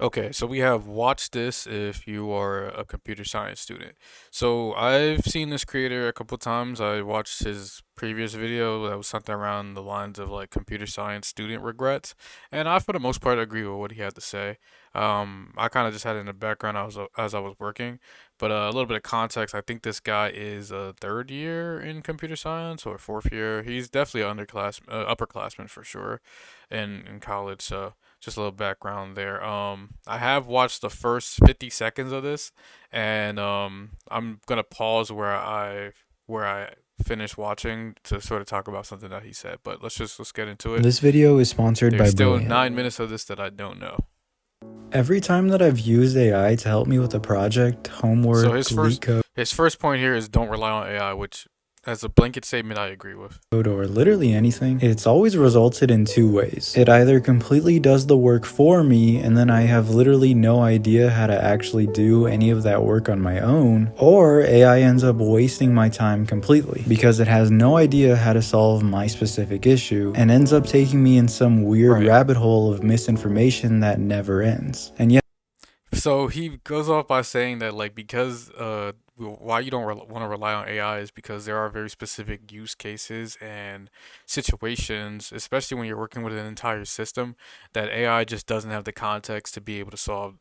Okay, so we have watch this if you are a computer science student. So I've seen this creator a couple times. I watched his previous video that was something around the lines of like computer science student regrets, and I for the most part agree with what he had to say. I kind of just had it in the background as I was working, but a little bit of context. I think this guy is a third year in computer science or fourth year. He's definitely upperclassman for sure, in college. So just a little background there. I have watched the first 50 seconds of this, and I'm gonna pause where I finish watching to sort of talk about something that he said. But let's get into it. This video is sponsored There's by still Brilliant. 9 minutes of this that I don't know. Every time that I've used AI to help me with a project, So homework, leak code, his first point here is don't rely on AI, which as a blanket statement I agree with. or literally anything, it's always resulted in two ways. It either completely does the work for me, and then I have literally no idea how to actually do any of that work on my own, or AI ends up wasting my time completely because it has no idea how to solve my specific issue and ends up taking me in some weird Right. rabbit hole of misinformation that never ends. And yeah, So he goes off by saying that like because why you don't want to rely on AI is because there are very specific use cases and situations, especially when you're working with an entire system, that AI just doesn't have the context to be able to solve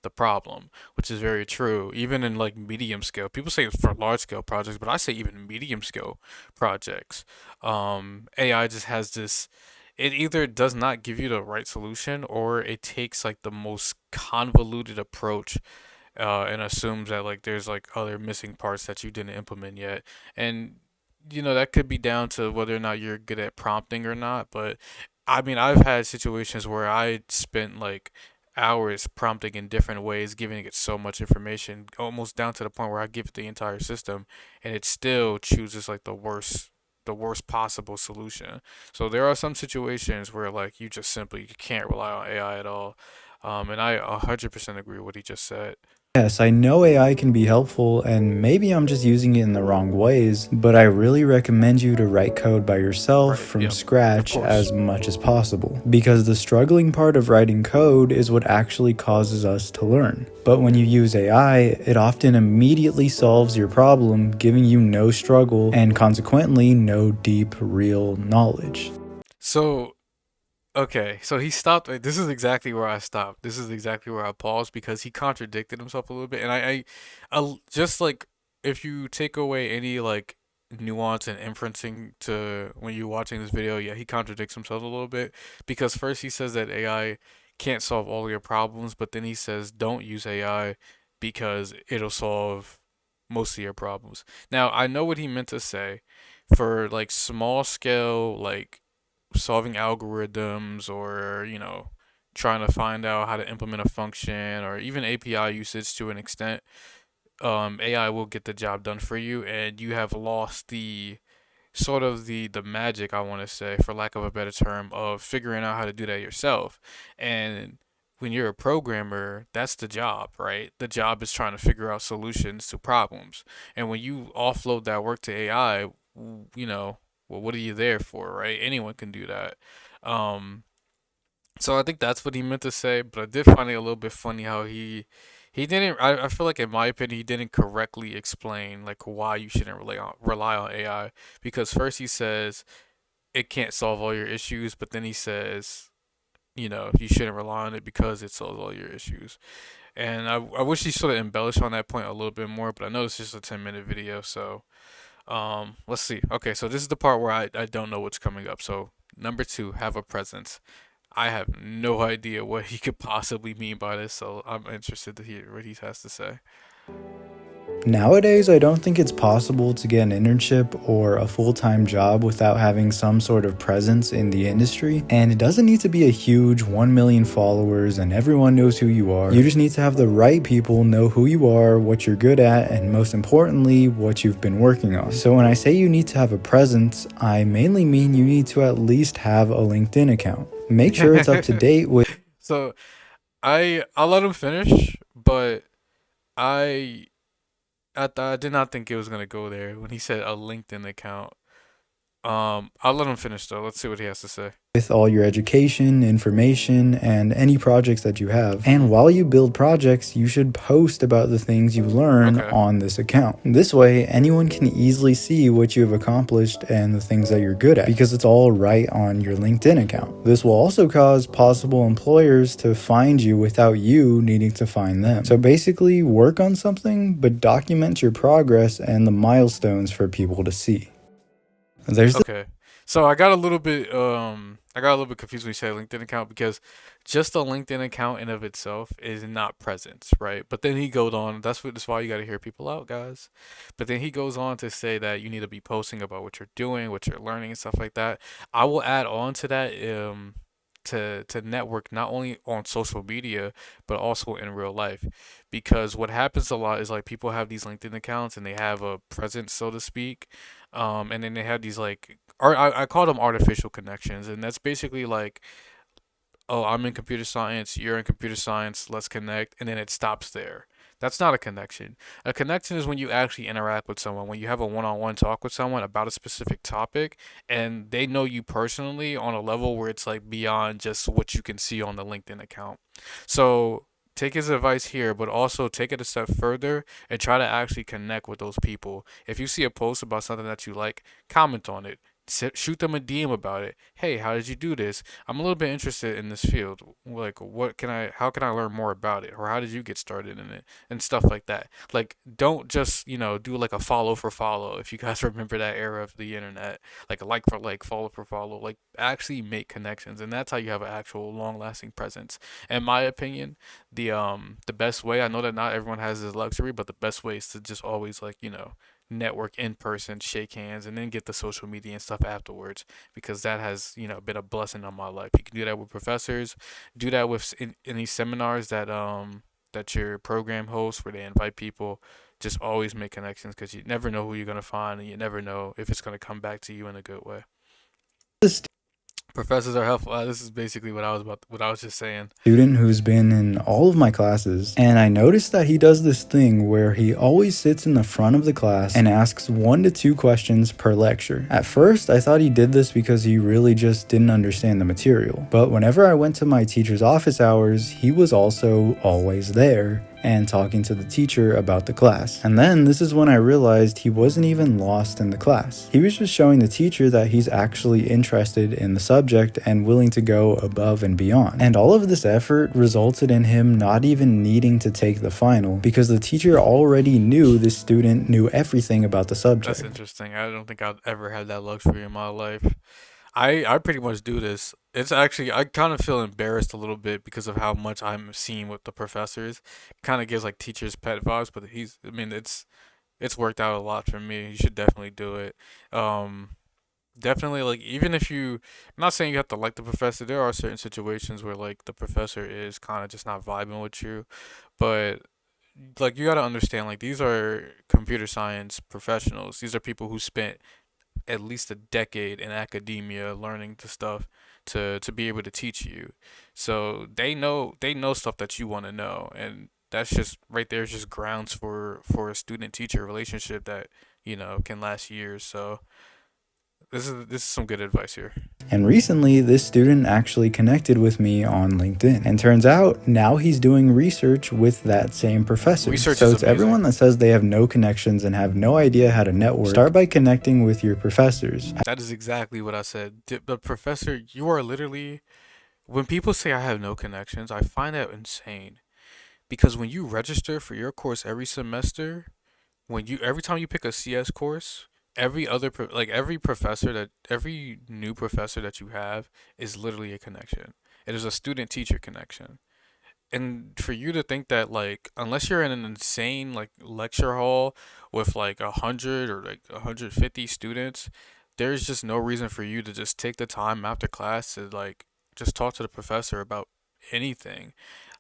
the problem, which is very true. Even in like medium scale, people say it's for large scale projects, but I say even medium scale projects, AI just has this. It either does not give you the right solution or it takes like the most convoluted approach and assumes that like there's like other missing parts that you didn't implement yet. And that could be down to whether or not you're good at prompting or not, but I mean, I've had situations where I spent like hours prompting in different ways, giving it so much information, almost down to the point where I give it the entire system and it still chooses like the worst possible solution. So there are some situations where like you just simply can't rely on AI at all. And I 100% agree with what he just said. yes, I know AI can be helpful, and maybe I'm just using it in the wrong ways, but I really recommend you to write code by yourself Right. from Yeah. Of scratch course. as much as possible. Because the struggling part of writing code is what actually causes us to learn. But when you use AI, it often immediately solves your problem, giving you no struggle and consequently no deep, real knowledge. So okay, so he stopped. This is exactly where I stopped. This is exactly where I paused because he contradicted himself a little bit, and just like if you take away any like nuance and inferencing to when you're watching this video, yeah, he contradicts himself a little bit because first he says that AI can't solve all your problems, but then he says don't use AI because it'll solve most of your problems. Now, I know what he meant to say for like small scale like solving algorithms or, trying to find out how to implement a function or even API usage to an extent, AI will get the job done for you and you have lost the sort of the magic, I want to say, for lack of a better term, of figuring out how to do that yourself. And when you're a programmer, that's the job, right? The job is trying to figure out solutions to problems. And when you offload that work to AI, you know, well, what are you there for, right? Anyone can do that. Um, so I think that's what he meant to say, but I did find it a little bit funny how he didn't. I feel like in my opinion he didn't correctly explain like why you shouldn't rely on AI because first he says it can't solve all your issues, but then he says you shouldn't rely on it because it solves all your issues. And I wish he sort of embellished on that point a little bit more, but I know it's just a 10-minute video, so let's see. Okay, so this is the part where I don't know what's coming up. So number two, have a presence. I have no idea what he could possibly mean by this, so I'm interested to hear what he has to say. Nowadays, I don't think it's possible to get an internship or a full time job without having some sort of presence in the industry. And it doesn't need to be a huge 1 million followers and everyone knows who you are. You just need to have the right people know who you are, what you're good at, and most importantly, what you've been working on. So when I say you need to have a presence, I mainly mean you need to at least have a LinkedIn account. Make sure it's up to date with So I'll let him finish, but I I did not think it was gonna go there when he said a LinkedIn account. I'll let him finish though. Let's see what he has to say. with all your education, information, and any projects that you have. And Hmm. while you build projects, you should post about the things you learn Okay. on this account. This way, anyone can easily see what you have accomplished and the things that you're good at because it's all right on your LinkedIn account. This will also cause possible employers to find you without you needing to find them. So basically, work on something, but document your progress and the milestones for people to see. There's Okay. So I got a little bit confused when you said LinkedIn account because just a LinkedIn account in of itself is not presence, right? But then he goes on, that's why you got to hear people out, guys. But then he goes on to say that you need to be posting about what you're doing, what you're learning and stuff like that. I will add on to that to network not only on social media but also in real life, because what happens a lot is like people have these LinkedIn accounts and they have a presence, so to speak, and then they have these like I call them artificial connections, and that's basically like, oh, I'm in computer science, you're in computer science, let's connect, and then it stops there. That's not a connection. A connection is when you actually interact with someone, when you have a one-on-one talk with someone about a specific topic, and they know you personally on a level where it's like beyond just what you can see on the LinkedIn account. So take his advice here, but also take it a step further and try to actually connect with those people. If you see a post about something that you like, comment on it. Shoot them a DM about it. Hey, how did you do this? I'm a little bit interested in this field. Like, how can I learn more about it? Or how did you get started in it? And stuff like that. Like, don't just, do like a follow for follow. If you guys remember that era of the internet, like a like for like, follow for follow, like actually make connections. And that's how you have an actual long lasting presence. In my opinion, the best way, I know that not everyone has this luxury, but the best way is to just always like, network in person, shake hands, and then get the social media and stuff afterwards, because that has been a blessing on my life. You can do that with professors, do that with in these seminars that your program hosts where they invite people. Just always make connections because you never know who you're gonna find, and you never know if it's gonna come back to you in a good way. this Professors are helpful. This is basically what I was just saying. student who's been in all of my classes, and I noticed that he does this thing where he always sits in the front of the class and asks 1 to 2 questions per lecture. At first, I thought he did this because he really just didn't understand the material, but whenever I went to my teacher's office hours, he was also always there and talking to the teacher about the class. And then this is when I realized he wasn't even lost in the class. He was just showing the teacher that he's actually interested in the subject and willing to go above and beyond. And all of this effort resulted in him not even needing to take the final because the teacher already knew this student knew everything about the That's subject. interesting. I don't think I've ever had that luxury in my life. I pretty much do this. It's actually I kind of feel embarrassed a little bit because of how much I'm seeing with the professors. Kind of gives like teacher's pet vibes, but I mean it's worked out a lot for me. You should definitely do it. Um Definitely like even if I'm not saying you have to like the professor. There are certain situations where like the professor is kind of just not vibing with you, but like you got to understand like these are computer science professionals. These are people who spent at least a decade in academia learning the stuff to be able to teach you. So they know stuff that you want to know, and that's just right there is just grounds for a student teacher relationship that can last years. So this is some good advice here. And recently, this student actually connected with me on LinkedIn. And turns out now he's doing research with that same professor. Research So is to everyone amazing. that says they have no connections and have no idea how to network, start by connecting with your professors. That is exactly what I said. The professor, you are literally when people say I have no connections, I find that insane because when you register for your course every semester, every time you pick a CS course, every professor that every new professor that you have is literally a connection. It is a student teacher connection. And for you to think that like unless you're in an insane like lecture hall with like 100 or like 150 students, there's just no reason for you to just take the time after class to like just talk to the professor about anything.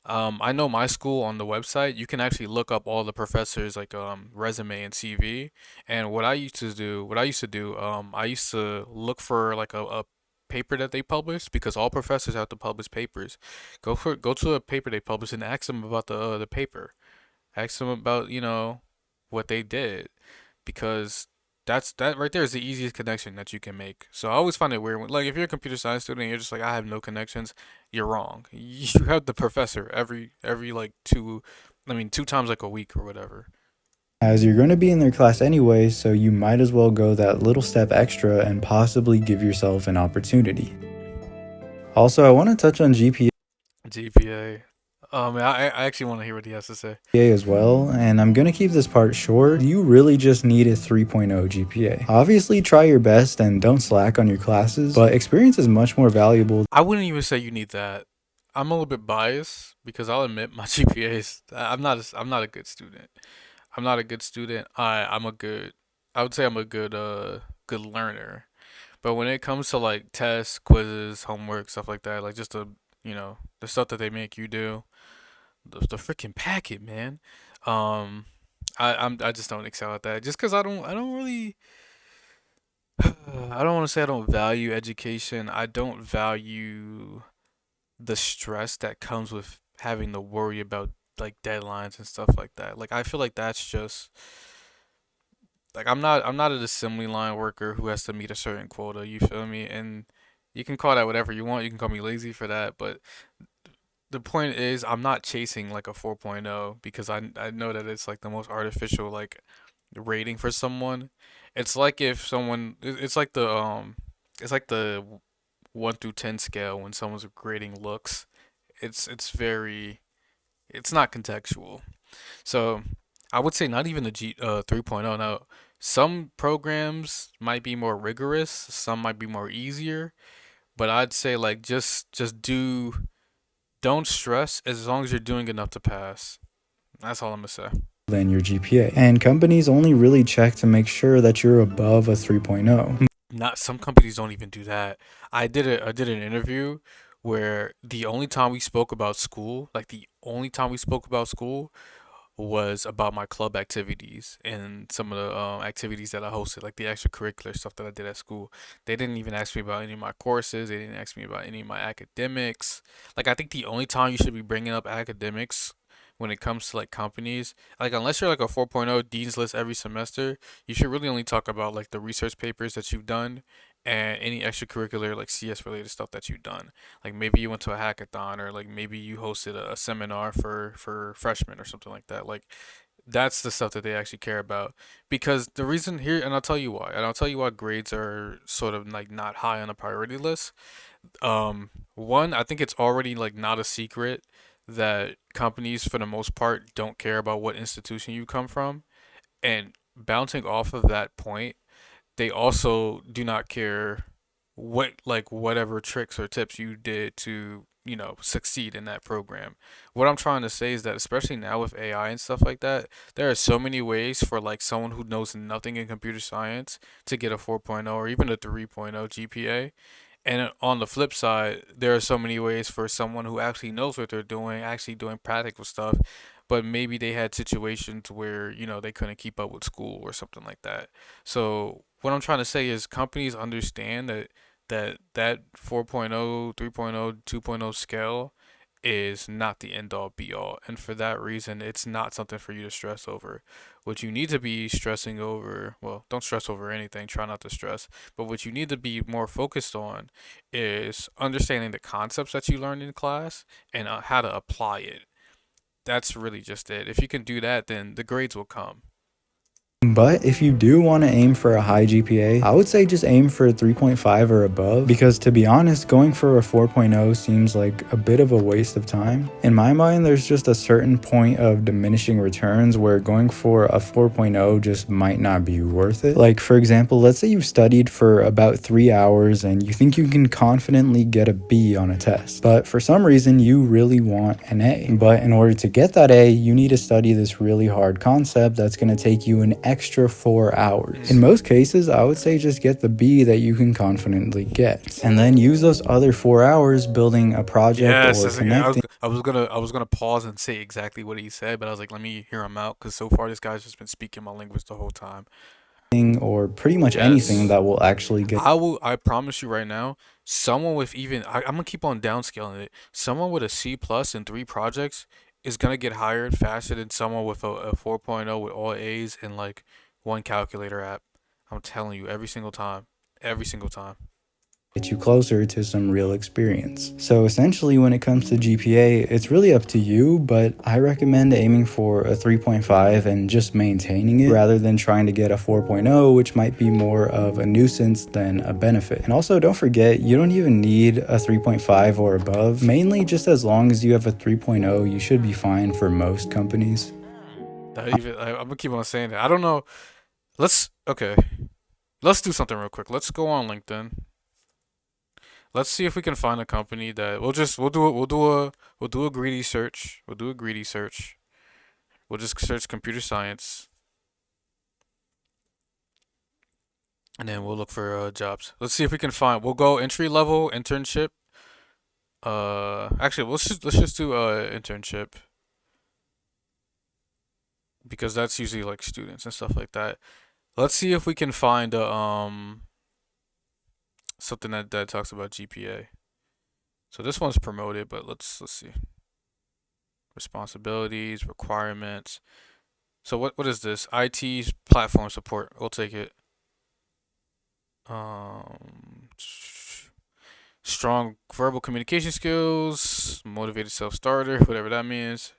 I know my school on the website, you can actually look up all the professors like resume and CV. And what I used to do, I used to look for like a paper that they publish because all professors have to publish papers. Go to a paper they publish and ask them about the paper. Ask them about what they did because That right there is the easiest connection that you can make. So I always find it weird when, like, if you're a computer science student and you're just like, I have no connections, you're wrong. You have the professor every like two times like a week or whatever. As you're going to be in their class anyway, so you might as well go that little step extra and possibly give yourself an opportunity. Also, I want to touch on GPA. Man, I actually want to hear what he has to say. GPA as well, and I'm going to keep this part short. You really just need a 3.0 GPA. Obviously, try your best and don't slack on your classes, but experience is much more valuable. I wouldn't even say you need that. I'm a little bit biased because I'll admit my GPA is. I'm not a good student. I'm not a good student. I'm a good. I would say I'm a good learner. But when it comes to like tests, quizzes, homework, stuff like that, like just the stuff that they make you do, the freaking packet, man. Um, I just don't excel at that. Just because I don't really I don't want to say I don't value education. I don't value the stress that comes with having to worry about like deadlines and stuff like that. Like I feel like that's just like I'm not an assembly line worker who has to meet a certain quota, you feel me? And you can call that whatever you want. You can call me lazy for that, but the point is I'm not chasing like a 4.0 because I know that it's like the most artificial like rating for someone. It's like if someone it's like the 1 through 10 scale when someone's grading looks. It's very it's not contextual. So I would say not even the 3.0. Now, some programs might be more rigorous, some might be more easier, but I'd say like just do don't stress as long as you're doing enough to pass. That's all I'm gonna say. Than your GPA. And companies only really check to make sure that you're above a 3.0. Not some companies don't even do that. I did an interview where the only time we spoke about school, like the only time we spoke about school was about my club activities and some of the activities that I hosted, like the extracurricular stuff that I did at school. They didn't even ask me about any of my courses. They didn't ask me about any of my academics. Like I think the only time you should be bringing up academics when it comes to like companies, like unless you're like a 4.0 dean's list every semester, you should really only talk about like the research papers that you've done and any extracurricular like CS related stuff that you've done. Like maybe you went to a hackathon or like maybe you hosted a seminar for freshmen or something like that. Like that's the stuff that they actually care about because the reason here and I'll tell you why grades are sort of like not high on the priority list. One, I think it's already like not a secret that companies for the most part don't care about what institution you come from, and bouncing off of that point, they also do not care what like whatever tricks or tips you did to succeed in that program. What I'm trying to say is that especially now with AI and stuff like that, there are so many ways for like someone who knows nothing in computer science to get a 4.0 or even a 3.0 GPA. And on the flip side, there are so many ways for someone who actually knows what they're doing, actually doing practical stuff, but maybe they had situations where, they couldn't keep up with school or something like that. So, what I'm trying to say is companies understand that 4.0, 3.0, 2.0 scale is not the end all be all. And for that reason, it's not something for you to stress over. What you need to be stressing over, well, don't stress over anything, try not to stress. But what you need to be more focused on is understanding the concepts that you learned in class and how to apply it. That's really just it. If you can do that, then the grades will come. But if you do want to aim for a high GPA, I would say just aim for a 3.5 or above, because to be honest, going for a 4.0 seems like a bit of a waste of time. In my mind, there's just a certain point of diminishing returns where going for a 4.0 just might not be worth it. Like for example, let's say you've studied for about 3 hours and you think you can confidently get a B on a test, but for some reason you really want an A. But in order to get that A, you need to study this really hard concept that's going to take you an extra 4 hours. In most cases, I would say just get the B that you can confidently get, and then use those other 4 hours building a project Yes, or connecting I was gonna pause and say exactly what he said, but I was like, let me hear him out because so far this guy's just been speaking my language the whole time. or pretty much anything Yes. that will actually get I promise you right now, someone with even I'm gonna keep on downscaling it. Someone with a C plus and 3 projects is gonna get hired faster than someone with a 4.0 with all A's and like one calculator app. I'm telling you, every single time. Every single time. Get you closer to some real experience. So essentially, when it comes to GPA, it's really up to you, but I recommend aiming for a 3.5 and just maintaining it rather than trying to get a 4.0, which might be more of a nuisance than a benefit. And also, don't forget, you don't even need a 3.5 or above. Mainly, just as long as you have a 3.0, you should be fine for most companies. I'm gonna keep on saying it. I don't know. Okay. Let's do something real quick. Let's go on LinkedIn. Let's see if we can find a company that we'll do a greedy search. We'll do a greedy search. We'll just search computer science, and then we'll look for jobs. Let's see if we can find. We'll go entry level internship. Actually, let's just do internship because that's usually like students and stuff like that. Let's see if we can find something that talks about GPA. So this one's promoted, but let's see. Responsibilities, requirements. So what is this? IT platform support. We'll take it. Um, Strong verbal communication skills, motivated self-starter, whatever that means.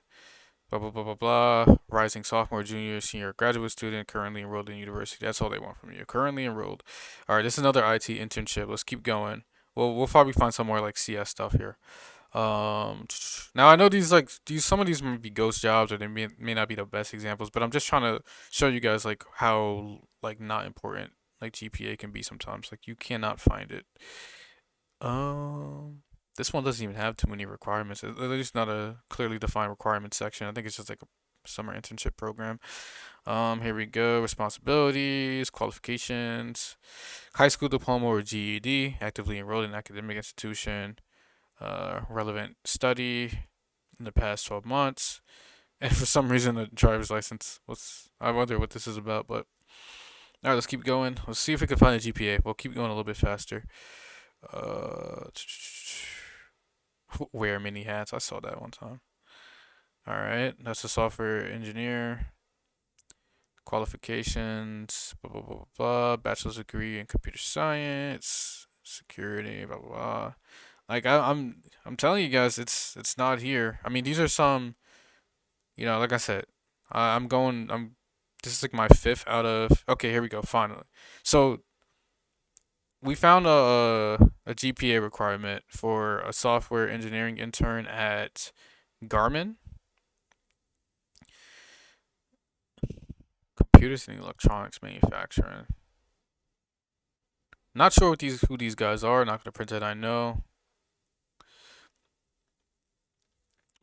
Blah blah blah blah blah. Rising sophomore, junior, senior, graduate student, currently enrolled in university. That's all they want from you. Currently enrolled. All right, this is another IT internship. Let's keep going. We'll probably find some more like CS stuff here. Now I know these some of these might be ghost jobs or they may not be the best examples, but I'm just trying to show you guys like how like not important like GPA can be sometimes. Like you cannot find it. Um, this one doesn't even have too many requirements. There's not a clearly defined requirements section. I think it's just like a summer internship program. Here we go. Responsibilities, qualifications, high school diploma or GED, actively enrolled in academic institution, relevant study in the past 12 months, and for some reason a driver's license. I wonder what this is about, but all right, let's keep going. Let's see if we can find a GPA. We'll keep going a little bit faster. Uh, Wear many hats. I saw that one time. All right, that's a software engineer. Qualifications, blah blah blah blah blah. Bachelor's degree in computer science, security, blah blah blah. Like I'm telling you guys, it's not here. I mean, these are some, like I said, I'm going. This is like my fifth out of. Okay, here we go. Finally, so we found a GPA requirement for a software engineering intern at Garmin. Computers and electronics manufacturing. Not sure who these guys are. Not gonna pretend I know.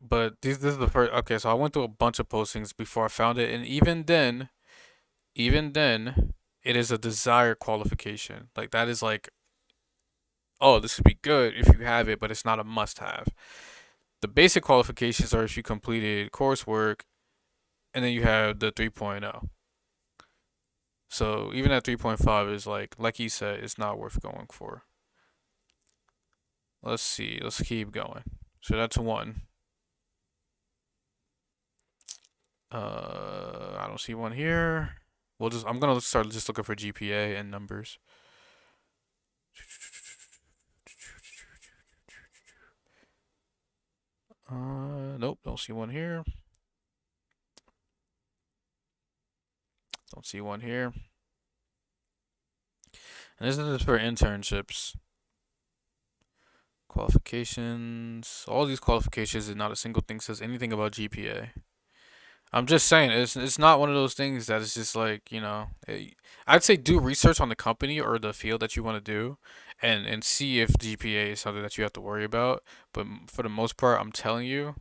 But this is the first. Okay, so I went through a bunch of postings before I found it, and even then, it is a desired qualification. Like that is like, oh, this would be good if you have it, but it's not a must-have. The basic qualifications are if you completed coursework, and then you have the 3.0. So even at 3.5 is like he said, it's not worth going for. Let's see. Let's keep going. So that's one. I don't see one here. I'm gonna start just looking for GPA and numbers. Nope, don't see one here. Don't see one here. And this is for internships. Qualifications. All these qualifications and not a single thing says anything about GPA. I'm just saying it's not one of those things that is just like I'd say do research on the company or the field that you want to do, and see if GPA is something that you have to worry about. But for the most part, I'm telling you,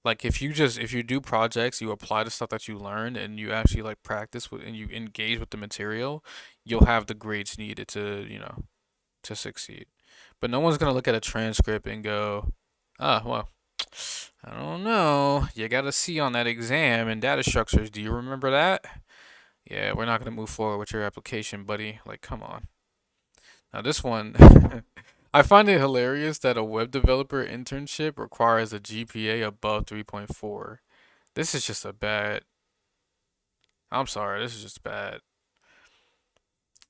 like if you do projects, you apply the stuff that you learned, and you actually like practice with and you engage with the material, you'll have the grades needed to to succeed. But no one's gonna look at a transcript and go, ah, well, I don't know. You got a C on that exam in data structures. Do you remember that? Yeah, we're not going to move forward with your application, buddy. Like, come on. Now, this one, I find it hilarious that a web developer internship requires a GPA above 3.4. This is just a bad. I'm sorry, this is just bad.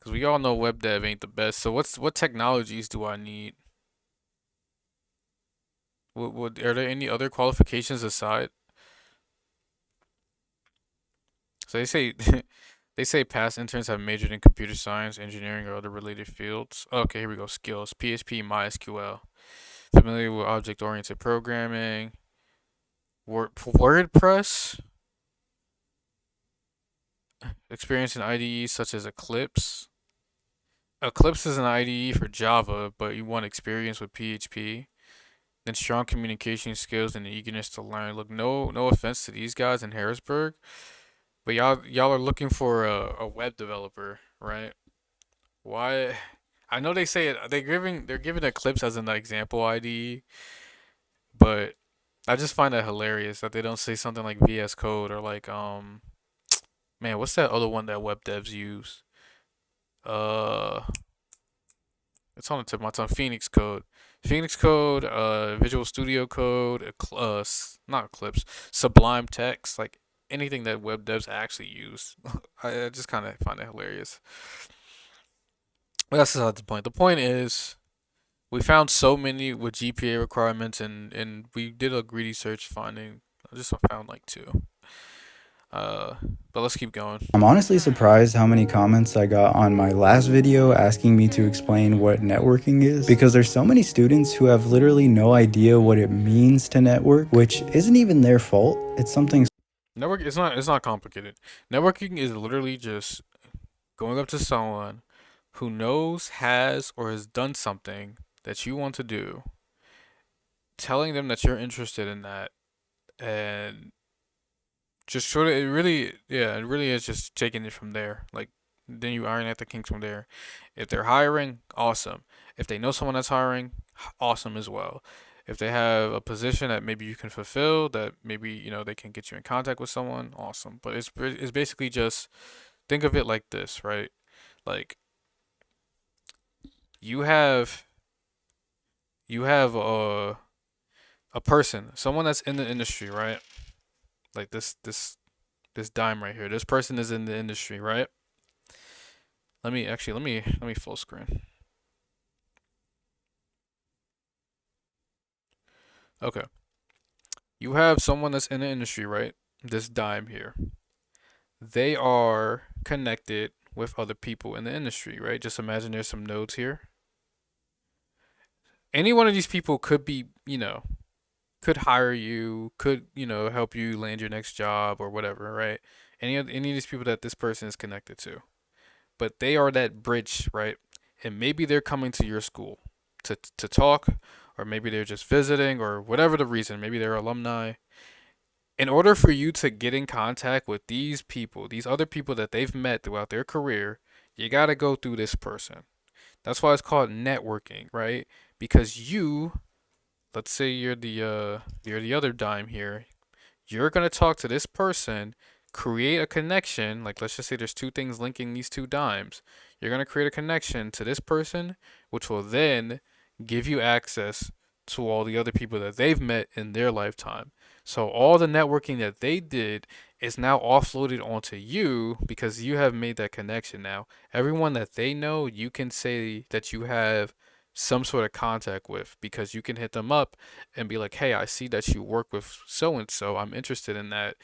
Because we all know web dev ain't the best. So what technologies do I need? Are there any other qualifications aside? So they say they say past interns have majored in computer science, engineering, or other related fields. Okay, here we go. Skills: PHP, MySQL, familiar with object-oriented programming, WordPress, experience in IDEs such as Eclipse. Eclipse is an IDE for Java, but you want experience with PHP. Then strong communication skills and the eagerness to learn. Look, no offense to these guys in Harrisburg, but y'all are looking for a web developer, right? Why? I know they say it. They're giving Eclipse as an example IDE, but I just find that hilarious that they don't say something like VS Code or like man, what's that other one that web devs use? Uh, it's on the tip of my tongue. Phoenix Code. Phoenix Code, Visual Studio Code, not Eclipse, Sublime Text, like anything that web devs actually use. I just kind of find it hilarious. But that's not the point. The point is, we found so many with GPA requirements, and we did a greedy search finding. I just found like two. Uh, but let's keep going. I'm honestly surprised how many comments I got on my last video asking me to explain what networking is, because there's so many students who have literally no idea what it means to network, which isn't even their fault. It's something Network it's not complicated. Networking is literally just going up to someone who knows, has, or has done something that you want to do, telling them that you're interested in that, and just sort of it really is just taking it from there. Like then you iron out the kinks from there. If they're hiring, awesome. If they know someone that's hiring, awesome as well. If they have a position that maybe you can fulfill, that maybe they can get you in contact with someone, awesome. But it's basically just think of it like this, right? Like you have a person, someone that's in the industry, right? Like this dime right here. This person is in the industry, right? Let me full screen. Okay. You have someone that's in the industry, right? This dime here. They are connected with other people in the industry, right? Just imagine there's some nodes here. Any one of these people could be, could hire you, could, help you land your next job or whatever, right? Any of these people that this person is connected to. But they are that bridge, right? And maybe they're coming to your school to talk, or maybe they're just visiting, or whatever the reason. Maybe they're alumni. In order for you to get in contact with these people, these other people that they've met throughout their career, you got to go through this person. That's why it's called networking, right? Because let's say you're the other dime here. You're going to talk to this person, create a connection, like let's just say there's two things linking these two dimes. You're going to create a connection to this person, which will then give you access to all the other people that they've met in their lifetime. So all the networking that they did is now offloaded onto you because you have made that connection now. Everyone that they know, you can say that you have some sort of contact with because you can hit them up and be like, "Hey, I see that you work with so and so. I'm interested in that.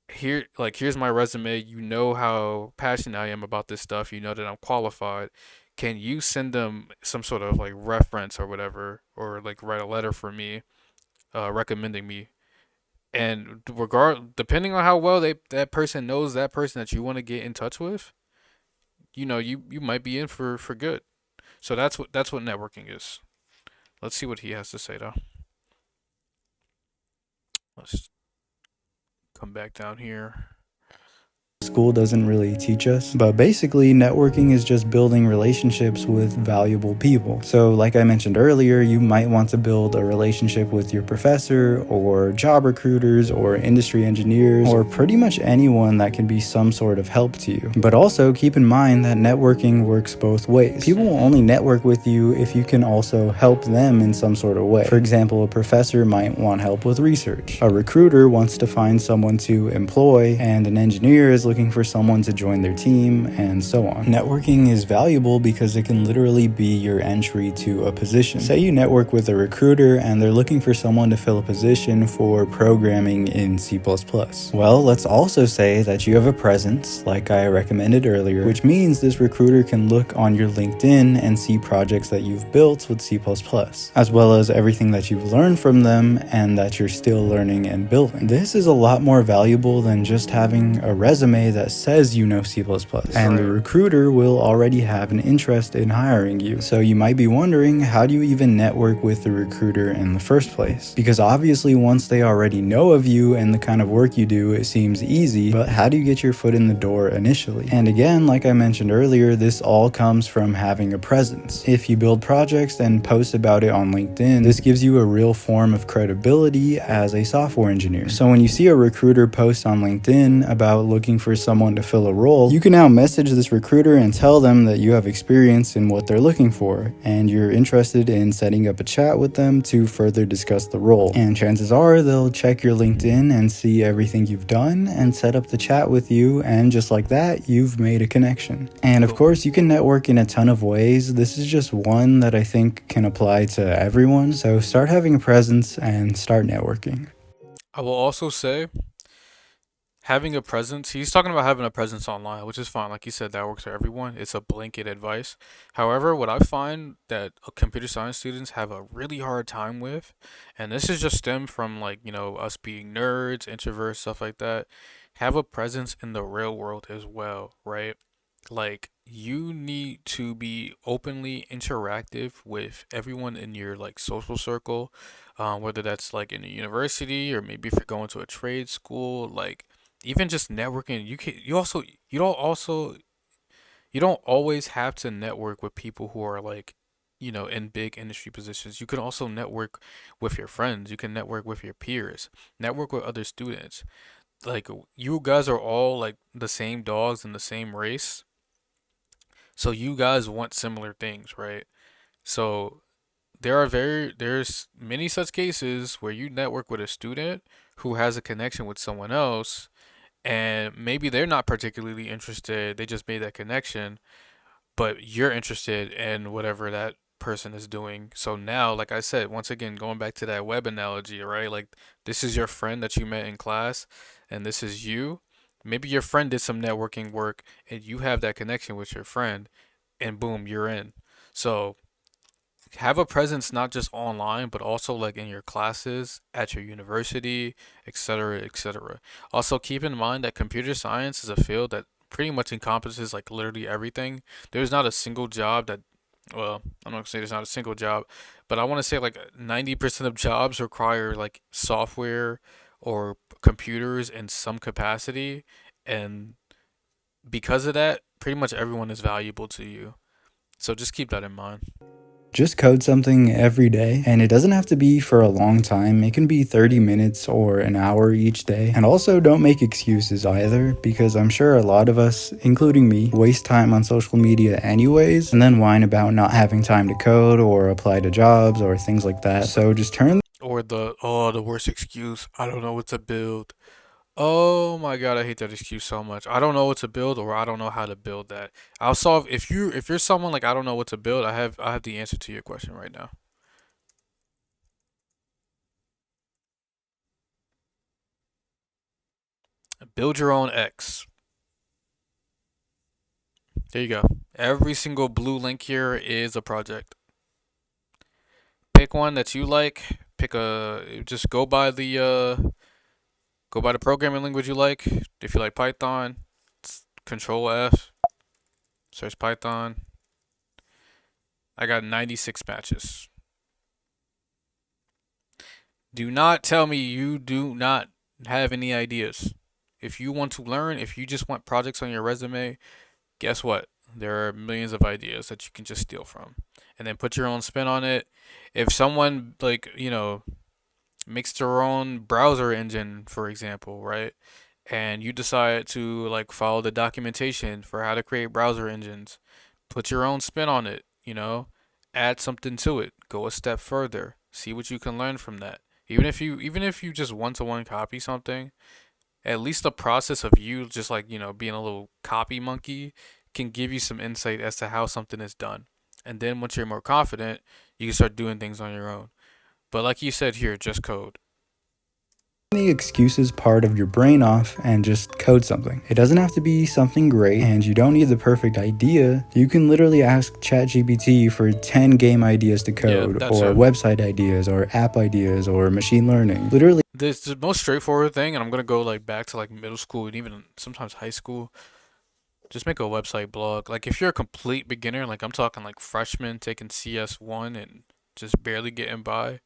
Here's my resume. You know how passionate I am about this stuff. You know that I'm qualified. Can you send them some sort of like reference or whatever, or like write a letter for me, recommending me?" And depending on how well that person knows that person that you want to get in touch with, you might be in for good. So that's what networking is. Let's see what he has to say though. Let's come back down here. school doesn't really teach us. But basically, networking is just building relationships with valuable people. So like I mentioned earlier, you might want to build a relationship with your professor or job recruiters or industry engineers or pretty much anyone that can be some sort of help to you. But also keep in mind that networking works both ways. People will only network with you if you can also help them in some sort of way. For example, a professor might want help with research. A recruiter wants to find someone to employ, and an engineer is looking looking for someone to join their team, and so on. Networking is valuable because it can literally be your entry to a position. Say you network with a recruiter and they're looking for someone to fill a position for programming in C++. Well, let's also say that you have a presence, like I recommended earlier, which means this recruiter can look on your LinkedIn and see projects that you've built with C++, as well as everything that you've learned from them and that you're still learning and building. This is a lot more valuable than just having a resume that says you know C++, and the recruiter will already have an interest in hiring you. So you might be wondering, how do you even network with the recruiter in the first place? Because obviously once they already know of you and the kind of work you do, it seems easy, but how do you get your foot in the door initially? And again, like I mentioned earlier, this all comes from having a presence. If you build projects and post about it on LinkedIn, this gives you a real form of credibility as a software engineer. So when you see a recruiter post on LinkedIn about looking for someone to fill a role, you can now message this recruiter and tell them that you have experience in what they're looking for, and you're interested in setting up a chat with them to further discuss the role. And chances are they'll check your LinkedIn and see everything you've done and set up the chat with you, and just like that, you've made a connection. And of course, you can network in a ton of ways. This is just one that I think can apply to everyone. So start having a presence and start networking. I will also say having a presence, he's talking about having a presence online, which is fine. Like you said, that works for everyone. It's a blanket advice. However, what I find that computer science students have a really hard time with, and this is just stemmed from like, us being nerds, introverts, stuff like that, have a presence in the real world as well, right? Like you need to be openly interactive with everyone in your like social circle, whether that's like in a university or maybe if you're going to a trade school, like even just networking. You don't always have to network with people who are like, in big industry positions. You can also network with your friends. You can network with your peers. Network with other students. Like you guys are all like the same dogs in the same race. So you guys want similar things, right? So there's many such cases where you network with a student who has a connection with someone else, and maybe they're not particularly interested, they just made that connection, but you're interested in whatever that person is doing. So now, like I said, once again, going back to that web analogy, right? Like this is your friend that you met in class, and this is you. Maybe your friend did some networking work, and you have that connection with your friend, and boom, you're in. So have a presence not just online, but also like in your classes, at your university, etc., etc. Also, keep in mind that computer science is a field that pretty much encompasses like literally everything. There's not a single job that, well, I'm not gonna say there's not a single job, but I want to say like 90% of jobs require like software or computers in some capacity, and because of that, pretty much everyone is valuable to you. So just keep that in mind. Just code something every day, and it doesn't have to be for a long time. It can be 30 minutes or an hour each day. And also, don't make excuses either, because I'm sure a lot of us, including me, waste time on social media anyways, and then whine about not having time to code or apply to jobs or things like that. So just turn. Or the worst excuse, I don't know what to build. Oh my god, I hate that excuse so much. I don't know what to build, or I don't know how to build that. I'll solve if you're someone like I don't know what to build, I have the answer to your question right now. Build your own X. There you go. Every single blue link here is a project. Pick one that you like. Pick a just go by the programming language you like. If you like Python, Control F, search Python. I got 96 matches. Do not tell me you do not have any ideas. If you want to learn, if you just want projects on your resume, guess what? There are millions of ideas that you can just steal from and then put your own spin on it. If someone like, makes their own browser engine, for example, right? And you decide to like follow the documentation for how to create browser engines, put your own spin on it, add something to it, go a step further, see what you can learn from that. Even if you just one to one copy something at least the process of you just like, being a little copy monkey can give you some insight as to how something is done. And then once you're more confident, you can start doing things on your own. But like you said here, just code. The excuses part of your brain off and just code something. It doesn't have to be something great, and you don't need the perfect idea. You can literally ask ChatGPT for 10 game ideas to code, That's or website ideas, or app ideas, or machine learning. Literally the most straightforward thing, and I'm gonna go like back to like middle school and even sometimes high school. Just make a website blog. Like if you're a complete beginner, like I'm talking like freshman taking CS1 and just barely getting by,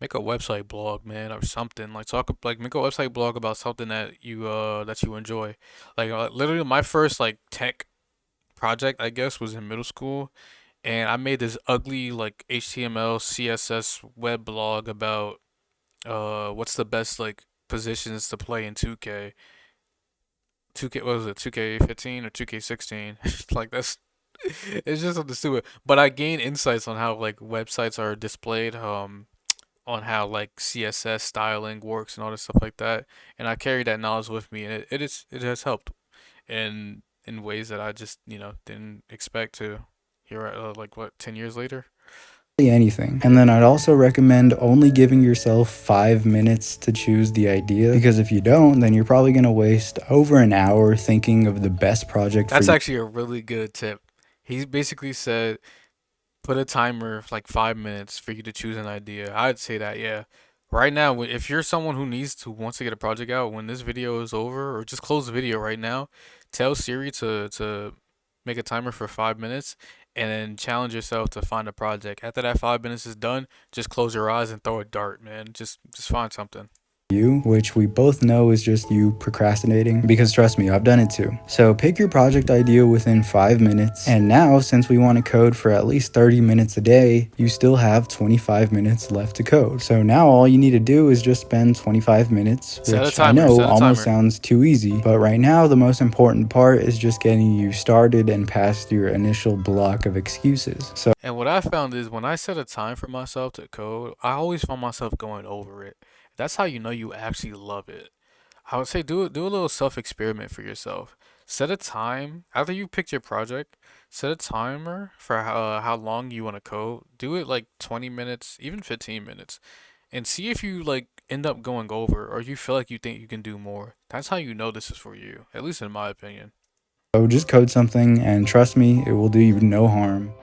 make a website blog, man, or something. Like make a website blog about something that you enjoy. Like literally my first like tech project, I guess, was in middle school, and I made this ugly like HTML CSS web blog about what's the best like positions to play in 2K. 2K, what was it? 2K15 or 2K16? Like that's it's just something stupid. But I gained insights on how like websites are displayed, on how like CSS styling works and all this stuff like that. And I carry that knowledge with me, and it has helped in ways that I just didn't expect to. Here, like what 10 years later. anything. And then I'd also recommend only giving yourself 5 minutes to choose the idea, because if you don't, then you're probably going to waste over an hour thinking of the best project for That's you. actually a really good tip. He basically said put a timer of like 5 minutes for you to choose an idea. I'd say that, yeah. Right now, if you're someone who wants to get a project out, when this video is over, or just close the video right now, tell Siri to make a timer for 5 minutes, and then challenge yourself to find a project. After that 5 minutes is done, just close your eyes and throw a dart, man. Just find something. You, which we both know is just you procrastinating, because trust me, I've done it too. So pick your project idea within 5 minutes, and now since we want to code for at least 30 minutes a day, you still have 25 minutes left to code. So now all you need to do is just spend 25 minutes, Set a which I timer. know Set a almost timer. sounds too easy, but right now the most important part is just getting you started and past your initial block of excuses. So And what I found is when I set a time for myself to code, I always find myself going over it. That's how you know you actually love it. I would say do a little self experiment for yourself. Set a time after you picked your project. Set a timer for how long you want to code. Do it like 20 minutes, even 15 minutes, and see if you like end up going over or you feel like you think you can do more. That's how you know this is for you, at least in my opinion. just code something, and trust me, it will do you no harm.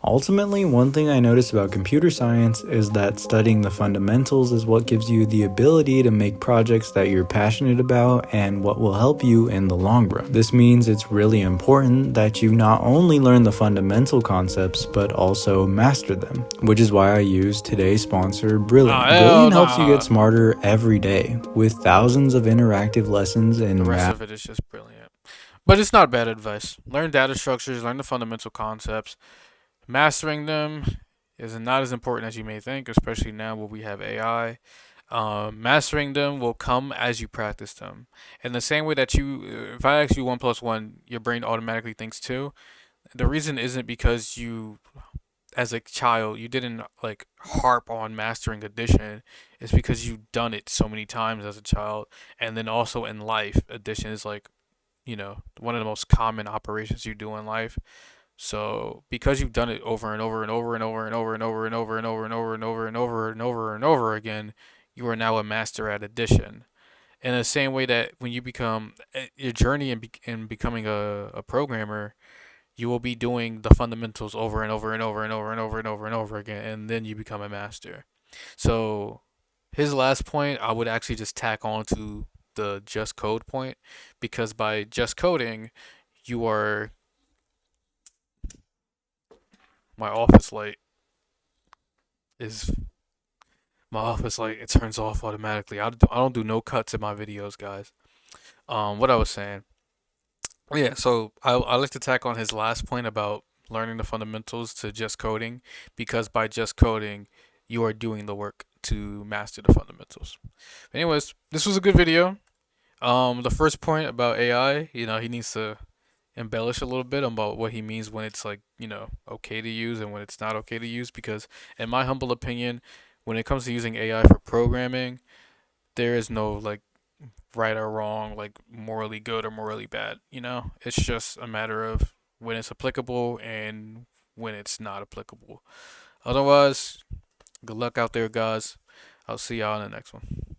Ultimately, one thing I noticed about computer science is that studying the fundamentals is what gives you the ability to make projects that you're passionate about and what will help you in the long run. This means it's really important that you not only learn the fundamental concepts, but also master them, which is why I use today's sponsor, Brilliant. Ah, hell Brilliant helps you get nah. smarter every day with thousands of interactive lessons The in rest math. of it is just brilliant. But it's not bad advice. Learn data structures, learn the fundamental concepts. Mastering them is not as important as you may think, especially now where we have AI. Mastering them will come as you practice them. In the same way that if I ask you one plus one, your brain automatically thinks two. The reason isn't because as a child, you didn't like harp on mastering addition. It's because you've done it so many times as a child, and then also in life, addition is like one of the most common operations you do in life. So because you've done it over and over and over and over and over and over and over and over and over and over and over and over and over again, you are now a master at addition. In the same way that when you become your journey in becoming a programmer, you will be doing the fundamentals over and over and over and over and over and over and over again, and then you become a master. So his last point, I would actually just tack on to the just code point, because by just coding, you are my office light is my office light. It turns off automatically. I don't do no cuts in my videos, guys. What I was saying. Yeah, so I like to tack on his last point about learning the fundamentals to just coding, because by just coding, you are doing the work to master the fundamentals. Anyways, this was a good video. The first point about AI, he needs to embellish a little bit about what he means when it's like, okay to use and when it's not okay to use, because in my humble opinion, when it comes to using AI for programming, there is no like right or wrong, like morally good or morally bad. It's just a matter of when it's applicable and when it's not applicable. Otherwise, good luck out there, guys. I'll see y'all in the next one.